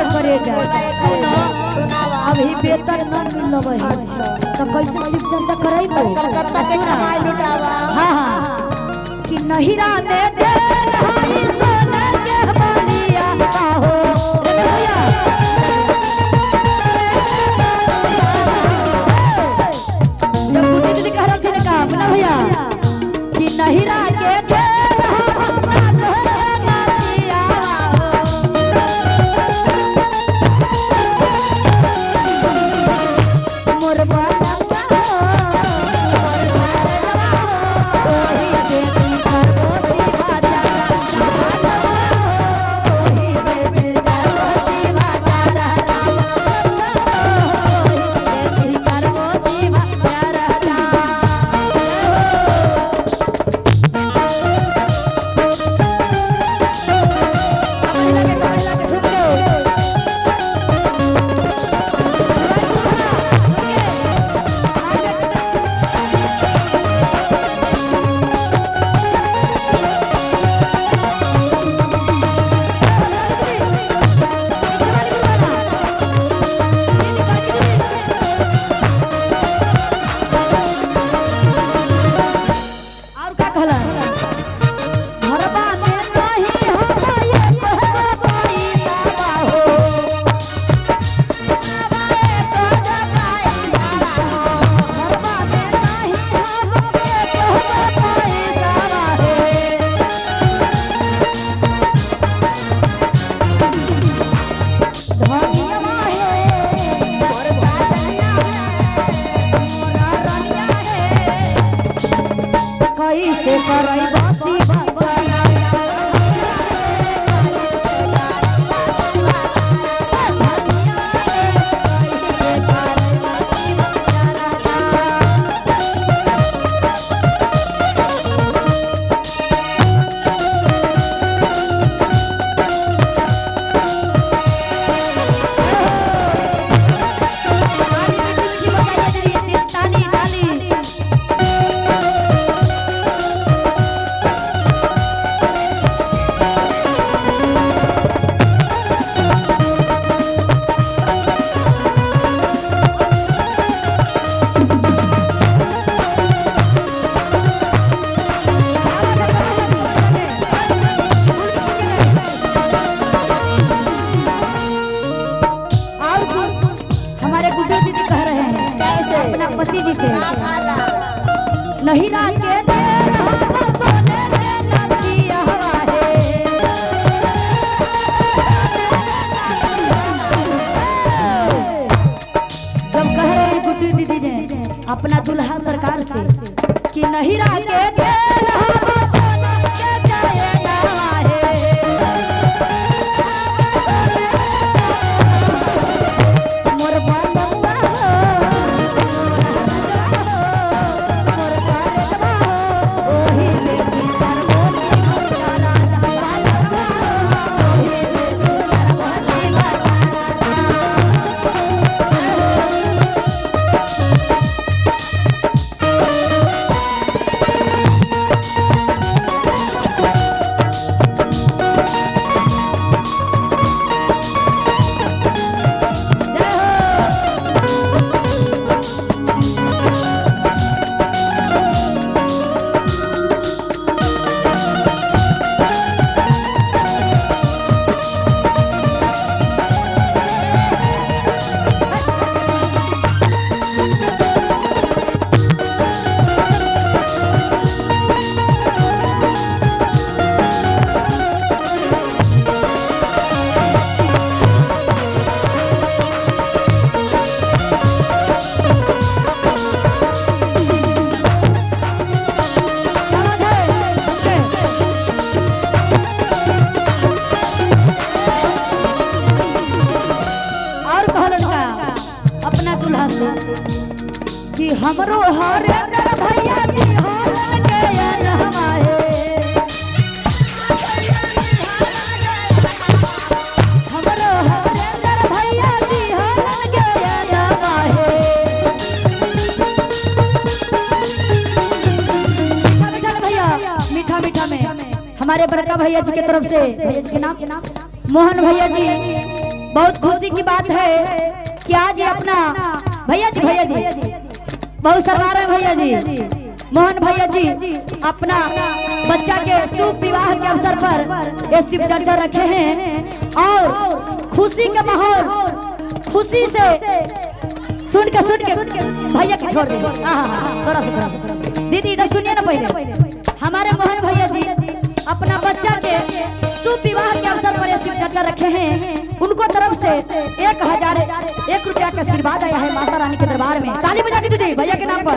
हमर करे जा सुनो अभी वेतन न मिलबै तो कैसे शिव चर्चा कराई तो कलकत्ता के कमाई लुटावा हां हां कि नहिरा में दे हरी सोना के बलिया हो भैया जब बुढ़ी दीदी कह रही थी का अपना भैया कि नहिरा के दे कैसे करई बासी बचाना पति जी से नहिरा के दे सोने के नदिया है जब कह रहे हैं गुड्डी दीदी ने अपना दुल्हा सरकार से कि नहिरा के दे सोने के जाए ना है मोर बालवा कि हमरो हरे भैया की होला के रहमाए हमरो हरे भैया की होला के रहमाए भैया मीठा मीठा में हमारे बड़का भैया जी की तरफ से भैया जी के नाम मोहन भैया जी, बहुत खुशी की बात है कि आज ये अपना भैया जी बहुत सरदार है भैया जी। मोहन भैया जी अपना बच्चा के शुभ विवाह के अवसर पर ये शिव चर्चा रखे हैं और खुशी का माहौल, खुशी से सुन के भैया की छोड़ दे। थोड़ा सा दीदी इधर सुनिए ना पहले। हमारे मोहन भैया जी अपना बच्चा के शुभ विवाह के अवसर पर शिव चर्चा रखे हैं। उनको तरफ से 1001 रुपया का आशीर्वाद आया है माता रानी के दरबार में। ताली बजा के दीदी भैया के नाम पर।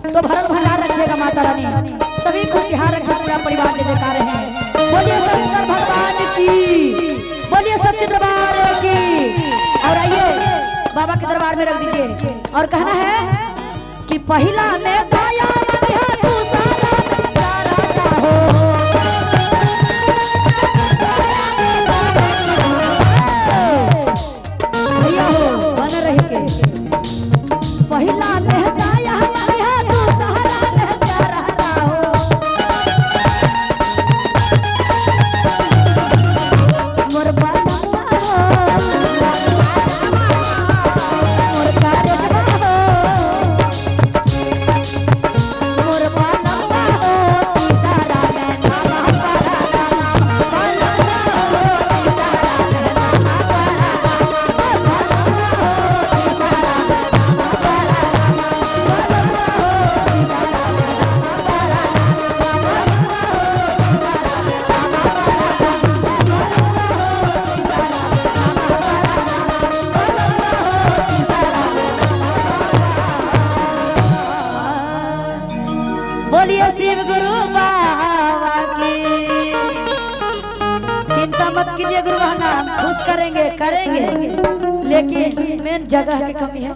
तो भरत भंडार रखिएगा माता रानी, सभी खुशहाल रखे, पूरा परिवार के जयकार हैं। बोलिए शंकर भगवान की, बोलिए सच्चे दरबार की। और आइए बाबा के दरबार में रख दीजिए और कहना है कि पहला में पाया दूसरा राजा हो, भैया हो बन रही के पहला में पाया दूसरा राजा हो। मोर बाबा बोलिए शिव गुरु बाबा की। चिंता मत कीजिए गुरु, नाम खुश करेंगे लेकिन मेन जगह की कमी है।